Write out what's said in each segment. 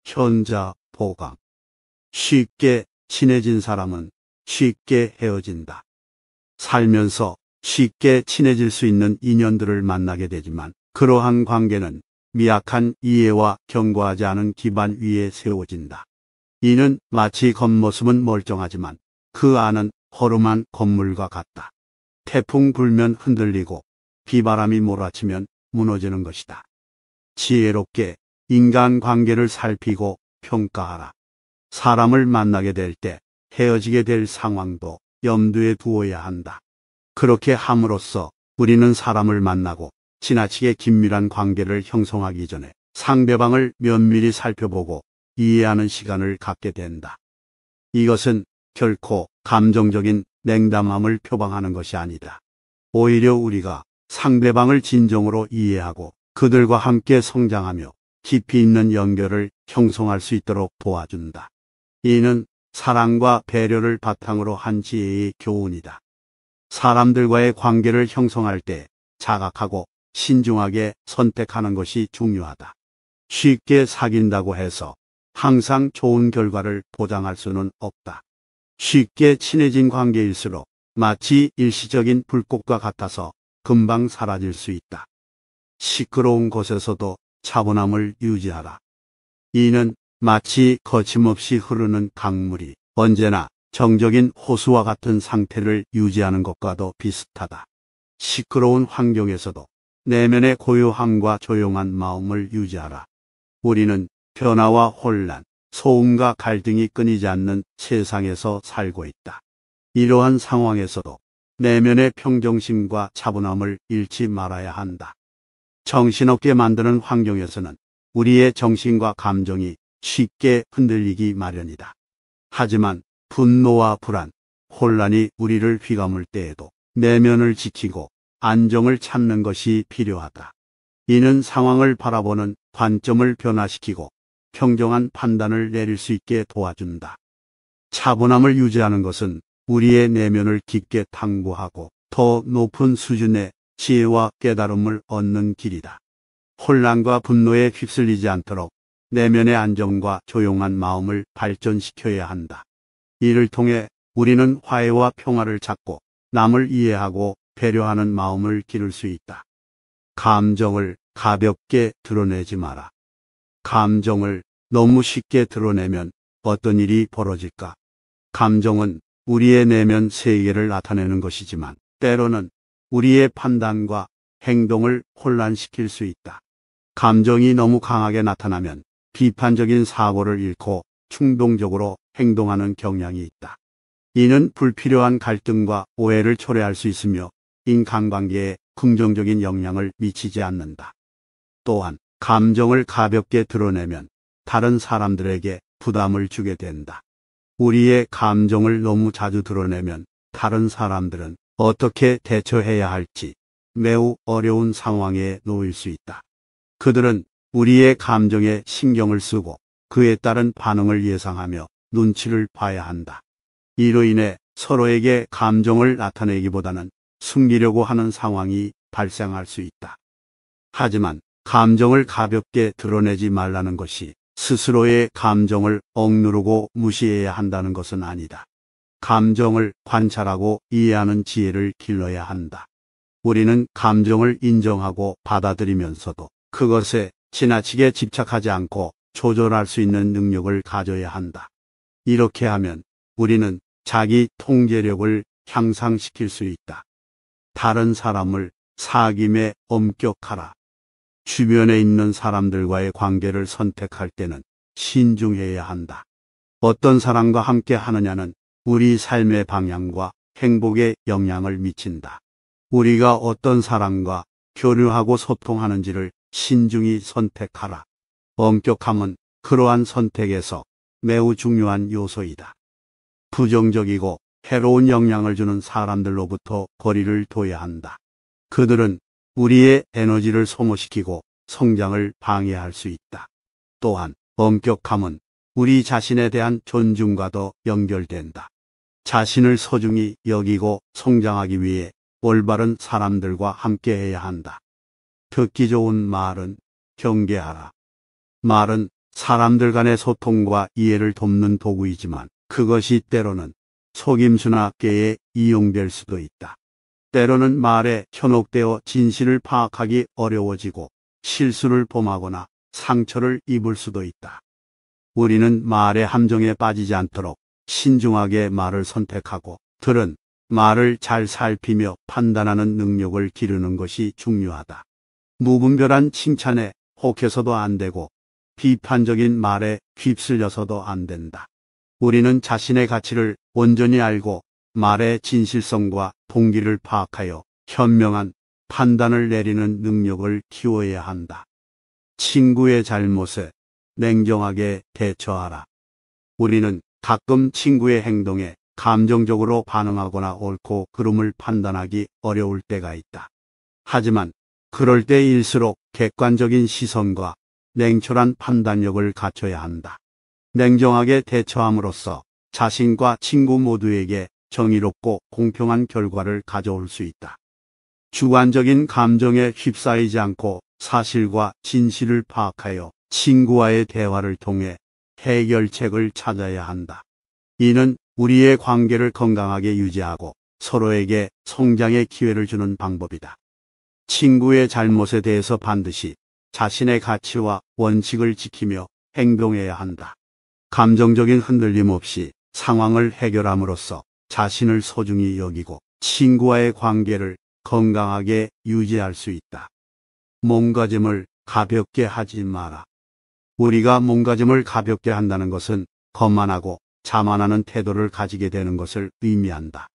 현자 보강. 쉽게 친해진 사람은 쉽게 헤어진다. 살면서 쉽게 친해질 수 있는 인연들을 만나게 되지만 그러한 관계는 미약한 이해와 견고하지 않은 기반 위에 세워진다. 이는 마치 겉모습은 멀쩡하지만 그 안은 허름한 건물과 같다. 태풍 불면 흔들리고 비바람이 몰아치면 무너지는 것이다. 지혜롭게 인간관계를 살피고 평가하라. 사람을 만나게 될 때 헤어지게 될 상황도 염두에 두어야 한다. 그렇게 함으로써 우리는 사람을 만나고 지나치게 긴밀한 관계를 형성하기 전에 상대방을 면밀히 살펴보고 이해하는 시간을 갖게 된다. 이것은 결코 감정적인 냉담함을 표방하는 것이 아니다. 오히려 우리가 상대방을 진정으로 이해하고 그들과 함께 성장하며 깊이 있는 연결을 형성할 수 있도록 도와준다. 이는 사랑과 배려를 바탕으로 한 지혜의 교훈이다. 사람들과의 관계를 형성할 때 자각하고 신중하게 선택하는 것이 중요하다. 쉽게 사귄다고 해서 항상 좋은 결과를 보장할 수는 없다. 쉽게 친해진 관계일수록 마치 일시적인 불꽃과 같아서 금방 사라질 수 있다. 시끄러운 곳에서도 차분함을 유지하라. 이는 마치 거침없이 흐르는 강물이 언제나 정적인 호수와 같은 상태를 유지하는 것과도 비슷하다. 시끄러운 환경에서도 내면의 고요함과 조용한 마음을 유지하라. 우리는 변화와 혼란, 소음과 갈등이 끊이지 않는 세상에서 살고 있다. 이러한 상황에서도 내면의 평정심과 차분함을 잃지 말아야 한다. 정신없게 만드는 환경에서는 우리의 정신과 감정이 쉽게 흔들리기 마련이다. 하지만 분노와 불안, 혼란이 우리를 휘감을 때에도 내면을 지키고 안정을 찾는 것이 필요하다. 이는 상황을 바라보는 관점을 변화시키고 평정한 판단을 내릴 수 있게 도와준다. 차분함을 유지하는 것은 우리의 내면을 깊게 탐구하고 더 높은 수준의 지혜와 깨달음을 얻는 길이다. 혼란과 분노에 휩쓸리지 않도록 내면의 안정과 조용한 마음을 발전시켜야 한다. 이를 통해 우리는 화해와 평화를 찾고 남을 이해하고 배려하는 마음을 기를 수 있다. 감정을 가볍게 드러내지 마라. 감정을 너무 쉽게 드러내면 어떤 일이 벌어질까? 감정은 우리의 내면 세계를 나타내는 것이지만 때로는 우리의 판단과 행동을 혼란시킬 수 있다. 감정이 너무 강하게 나타나면 비판적인 사고를 잃고 충동적으로 행동하는 경향이 있다. 이는 불필요한 갈등과 오해를 초래할 수 있으며 인간관계에 긍정적인 영향을 미치지 않는다. 또한 감정을 가볍게 드러내면 다른 사람들에게 부담을 주게 된다. 우리의 감정을 너무 자주 드러내면 다른 사람들은 어떻게 대처해야 할지 매우 어려운 상황에 놓일 수 있다. 그들은 우리의 감정에 신경을 쓰고 그에 따른 반응을 예상하며 눈치를 봐야 한다. 이로 인해 서로에게 감정을 나타내기보다는 숨기려고 하는 상황이 발생할 수 있다. 하지만 감정을 가볍게 드러내지 말라는 것이 스스로의 감정을 억누르고 무시해야 한다는 것은 아니다. 감정을 관찰하고 이해하는 지혜를 길러야 한다. 우리는 감정을 인정하고 받아들이면서도 그것에 지나치게 집착하지 않고 조절할 수 있는 능력을 가져야 한다. 이렇게 하면 우리는 자기 통제력을 향상시킬 수 있다. 다른 사람을 사귐에 엄격하라. 주변에 있는 사람들과의 관계를 선택할 때는 신중해야 한다. 어떤 사람과 함께 하느냐는 우리 삶의 방향과 행복에 영향을 미친다. 우리가 어떤 사람과 교류하고 소통하는지를 신중히 선택하라. 엄격함은 그러한 선택에서 매우 중요한 요소이다. 부정적이고 해로운 영향을 주는 사람들로부터 거리를 둬야 한다. 그들은 우리의 에너지를 소모시키고 성장을 방해할 수 있다. 또한 엄격함은 우리 자신에 대한 존중과도 연결된다. 자신을 소중히 여기고 성장하기 위해 올바른 사람들과 함께해야 한다. 듣기 좋은 말은 경계하라. 말은 사람들 간의 소통과 이해를 돕는 도구이지만 그것이 때로는 속임수나 꾀에 이용될 수도 있다. 때로는 말에 현혹되어 진실을 파악하기 어려워지고 실수를 범하거나 상처를 입을 수도 있다. 우리는 말의 함정에 빠지지 않도록 신중하게 말을 선택하고 들은 말을 잘 살피며 판단하는 능력을 기르는 것이 중요하다. 무분별한 칭찬에 혹해서도 안 되고 비판적인 말에 휩쓸려서도 안 된다. 우리는 자신의 가치를 온전히 알고 말의 진실성과 동기를 파악하여 현명한 판단을 내리는 능력을 키워야 한다. 친구의 잘못에 냉정하게 대처하라. 우리는 가끔 친구의 행동에 감정적으로 반응하거나 옳고 그름을 판단하기 어려울 때가 있다. 하지만 그럴 때일수록 객관적인 시선과 냉철한 판단력을 갖춰야 한다. 냉정하게 대처함으로써 자신과 친구 모두에게 정의롭고 공평한 결과를 가져올 수 있다. 주관적인 감정에 휩싸이지 않고 사실과 진실을 파악하여 친구와의 대화를 통해 해결책을 찾아야 한다. 이는 우리의 관계를 건강하게 유지하고 서로에게 성장의 기회를 주는 방법이다. 친구의 잘못에 대해서 반드시 자신의 가치와 원칙을 지키며 행동해야 한다. 감정적인 흔들림 없이 상황을 해결함으로써 자신을 소중히 여기고 친구와의 관계를 건강하게 유지할 수 있다. 몸가짐을 가볍게 하지 마라. 우리가 몸가짐을 가볍게 한다는 것은 거만하고 자만하는 태도를 가지게 되는 것을 의미한다.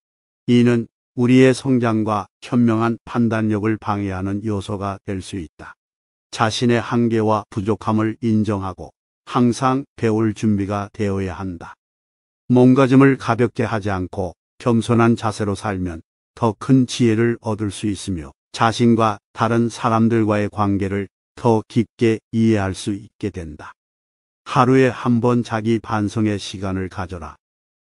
이는 우리의 성장과 현명한 판단력을 방해하는 요소가 될 수 있다. 자신의 한계와 부족함을 인정하고 항상 배울 준비가 되어야 한다. 몸가짐을 가볍게 하지 않고 겸손한 자세로 살면 더 큰 지혜를 얻을 수 있으며 자신과 다른 사람들과의 관계를 더 깊게 이해할 수 있게 된다. 하루에 한 번 자기 반성의 시간을 가져라.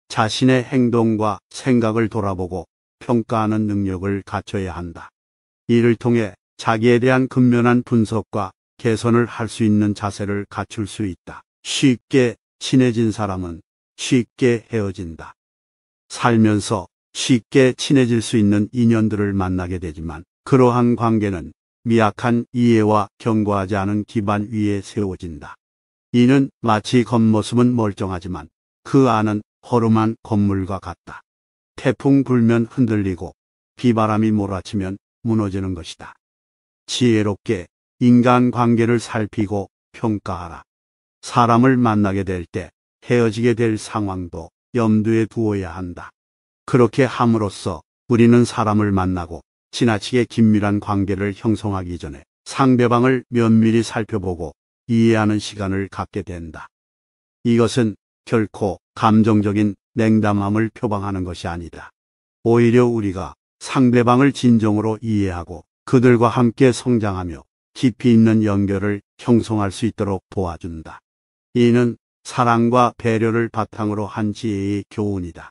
자신의 행동과 생각을 돌아보고 평가하는 능력을 갖춰야 한다. 이를 통해 자기에 대한 근면한 분석과 개선을 할 수 있는 자세를 갖출 수 있다. 쉽게 친해진 사람은 쉽게 헤어진다. 살면서 쉽게 친해질 수 있는 인연들을 만나게 되지만 그러한 관계는 미약한 이해와 견고하지 않은 기반 위에 세워진다. 이는 마치 겉모습은 멀쩡하지만 그 안은 허름한 건물과 같다. 태풍 불면 흔들리고 비바람이 몰아치면 무너지는 것이다. 지혜롭게 인간관계를 살피고 평가하라. 사람을 만나게 될 때 헤어지게 될 상황도 염두에 두어야 한다. 그렇게 함으로써 우리는 사람을 만나고 지나치게 긴밀한 관계를 형성하기 전에 상대방을 면밀히 살펴보고 이해하는 시간을 갖게 된다. 이것은 결코 감정적인 냉담함을 표방하는 것이 아니다. 오히려 우리가 상대방을 진정으로 이해하고 그들과 함께 성장하며 깊이 있는 연결을 형성할 수 있도록 도와준다. 이는 사랑과 배려를 바탕으로 한 지혜의 교훈이다.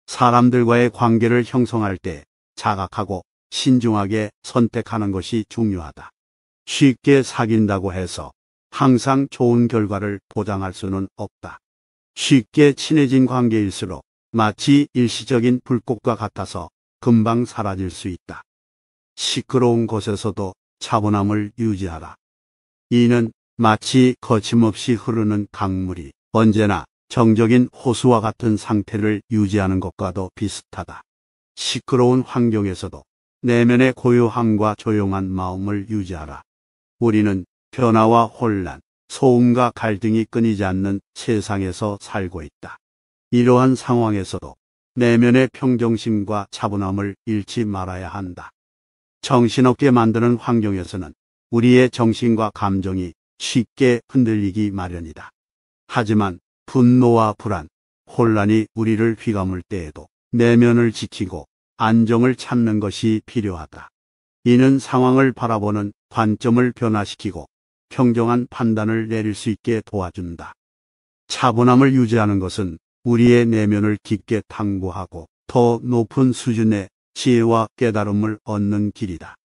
사람들과의 관계를 형성할 때 자각하고 신중하게 선택하는 것이 중요하다. 쉽게 사귄다고 해서 항상 좋은 결과를 보장할 수는 없다. 쉽게 친해진 관계일수록 마치 일시적인 불꽃과 같아서 금방 사라질 수 있다. 시끄러운 곳에서도 차분함을 유지하라. 이는 마치 거침없이 흐르는 강물이 언제나 정적인 호수와 같은 상태를 유지하는 것과도 비슷하다. 시끄러운 환경에서도 내면의 고요함과 조용한 마음을 유지하라. 우리는 변화와 혼란, 소음과 갈등이 끊이지 않는 세상에서 살고 있다. 이러한 상황에서도 내면의 평정심과 차분함을 잃지 말아야 한다. 정신없게 만드는 환경에서는 우리의 정신과 감정이 쉽게 흔들리기 마련이다. 하지만 분노와 불안, 혼란이 우리를 휘감을 때에도 내면을 지키고 안정을 찾는 것이 필요하다. 이는 상황을 바라보는 관점을 변화시키고 평정한 판단을 내릴 수 있게 도와준다. 차분함을 유지하는 것은 우리의 내면을 깊게 탐구하고 더 높은 수준의 지혜와 깨달음을 얻는 길이다.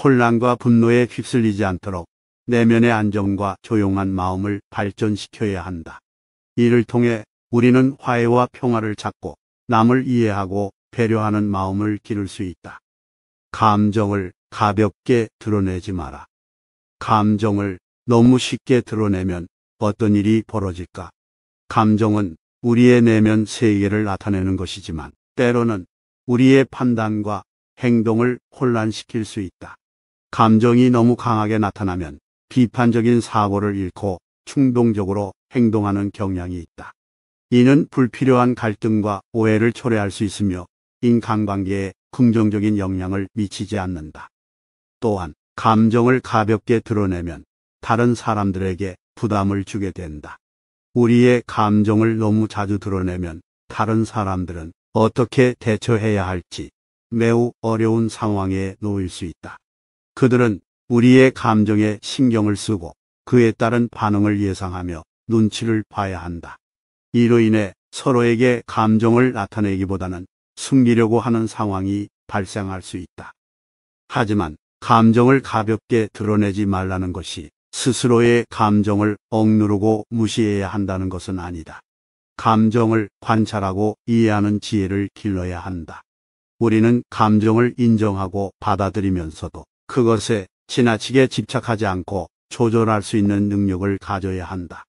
혼란과 분노에 휩쓸리지 않도록 내면의 안정과 조용한 마음을 발전시켜야 한다. 이를 통해 우리는 화해와 평화를 찾고 남을 이해하고 배려하는 마음을 기를 수 있다. 감정을 가볍게 드러내지 마라. 감정을 너무 쉽게 드러내면 어떤 일이 벌어질까? 감정은 우리의 내면 세계를 나타내는 것이지만 때로는 우리의 판단과 행동을 혼란시킬 수 있다. 감정이 너무 강하게 나타나면 비판적인 사고를 잃고 충동적으로 행동하는 경향이 있다. 이는 불필요한 갈등과 오해를 초래할 수 있으며 인간관계에 긍정적인 영향을 미치지 않는다. 또한 감정을 가볍게 드러내면 다른 사람들에게 부담을 주게 된다. 우리의 감정을 너무 자주 드러내면 다른 사람들은 어떻게 대처해야 할지 매우 어려운 상황에 놓일 수 있다. 그들은 우리의 감정에 신경을 쓰고 그에 따른 반응을 예상하며 눈치를 봐야 한다. 이로 인해 서로에게 감정을 나타내기보다는 숨기려고 하는 상황이 발생할 수 있다. 하지만 감정을 가볍게 드러내지 말라는 것이 스스로의 감정을 억누르고 무시해야 한다는 것은 아니다. 감정을 관찰하고 이해하는 지혜를 길러야 한다. 우리는 감정을 인정하고 받아들이면서도 그것에 지나치게 집착하지 않고 조절할 수 있는 능력을 가져야 한다.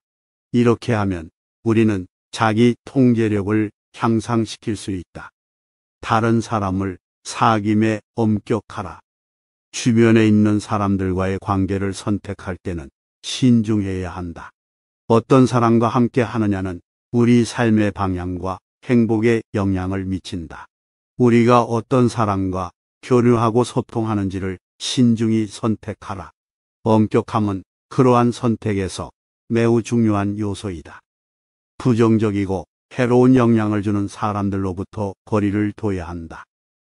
이렇게 하면 우리는 자기 통제력을 향상시킬 수 있다. 다른 사람을 사귐에 엄격하라. 주변에 있는 사람들과의 관계를 선택할 때는 신중해야 한다. 어떤 사람과 함께 하느냐는 우리 삶의 방향과 행복에 영향을 미친다. 우리가 어떤 사람과 교류하고 소통하는지를 신중히 선택하라. 엄격함은 그러한 선택에서 매우 중요한 요소이다. 부정적이고 해로운 영향을 주는 사람들로부터 거리를 둬야 한다.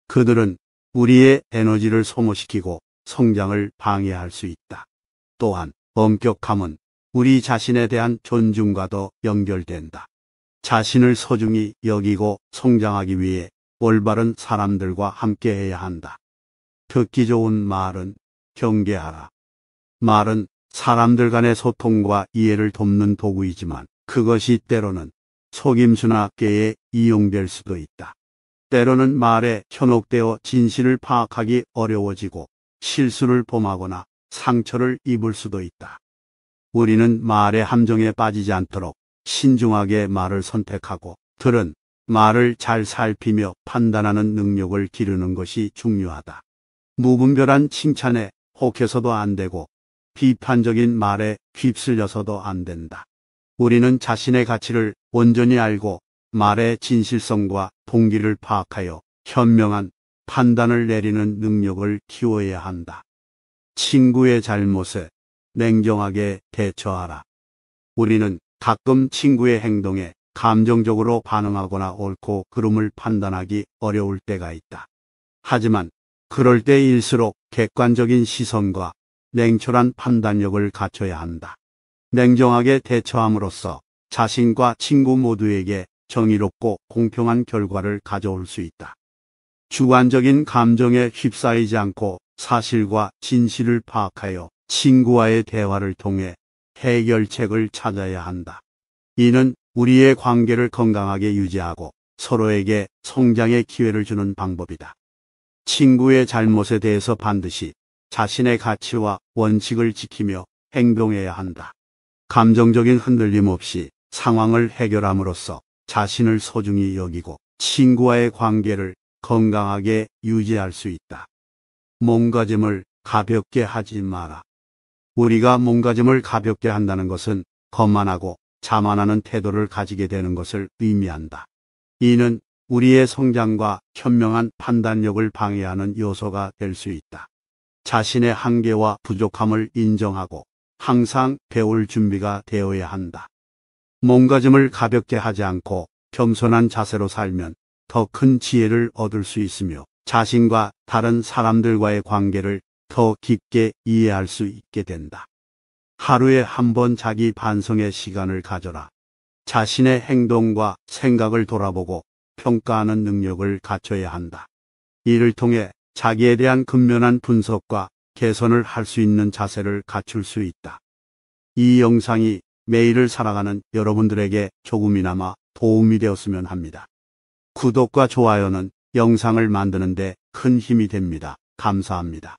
그들은 우리의 에너지를 소모시키고 성장을 방해할 수 있다. 또한 엄격함은 우리 자신에 대한 존중과도 연결된다. 자신을 소중히 여기고 성장하기 위해 올바른 사람들과 함께해야 한다. 듣기 좋은 말은 경계하라. 말은 사람들 간의 소통과 이해를 돕는 도구이지만 그것이 때로는 속임수나 꾀에 이용될 수도 있다. 때로는 말에 현혹되어 진실을 파악하기 어려워지고 실수를 범하거나 상처를 입을 수도 있다. 우리는 말의 함정에 빠지지 않도록 신중하게 말을 선택하고 들은 말을 잘 살피며 판단하는 능력을 기르는 것이 중요하다. 무분별한 칭찬에 혹해서도 안 되고 비판적인 말에 휩쓸려서도 안 된다. 우리는 자신의 가치를 온전히 알고 말의 진실성과 동기를 파악하여 현명한 판단을 내리는 능력을 키워야 한다. 친구의 잘못에 냉정하게 대처하라. 우리는 가끔 친구의 행동에 감정적으로 반응하거나 옳고 그름을 판단하기 어려울 때가 있다. 하지만 그럴 때일수록 객관적인 시선과 냉철한 판단력을 갖춰야 한다. 냉정하게 대처함으로써 자신과 친구 모두에게 정의롭고 공평한 결과를 가져올 수 있다. 주관적인 감정에 휩싸이지 않고 사실과 진실을 파악하여 친구와의 대화를 통해 해결책을 찾아야 한다. 이는 우리의 관계를 건강하게 유지하고 서로에게 성장의 기회를 주는 방법이다. 친구의 잘못에 대해서 반드시 자신의 가치와 원칙을 지키며 행동해야 한다. 감정적인 흔들림 없이 상황을 해결함으로써 자신을 소중히 여기고 친구와의 관계를 건강하게 유지할 수 있다. 몸가짐을 가볍게 하지 마라. 우리가 몸가짐을 가볍게 한다는 것은 거만하고 자만하는 태도를 가지게 되는 것을 의미한다. 이는 우리의 성장과 현명한 판단력을 방해하는 요소가 될 수 있다. 자신의 한계와 부족함을 인정하고 항상 배울 준비가 되어야 한다. 몸가짐을 가볍게 하지 않고 겸손한 자세로 살면 더 큰 지혜를 얻을 수 있으며 자신과 다른 사람들과의 관계를 더 깊게 이해할 수 있게 된다. 하루에 한 번 자기 반성의 시간을 가져라. 자신의 행동과 생각을 돌아보고 평가하는 능력을 갖춰야 한다. 이를 통해 자기에 대한 근면한 분석과 개선을 할 수 있는 자세를 갖출 수 있다. 이 영상이 매일을 살아가는 여러분들에게 조금이나마 도움이 되었으면 합니다. 구독과 좋아요는 영상을 만드는 데 큰 힘이 됩니다. 감사합니다.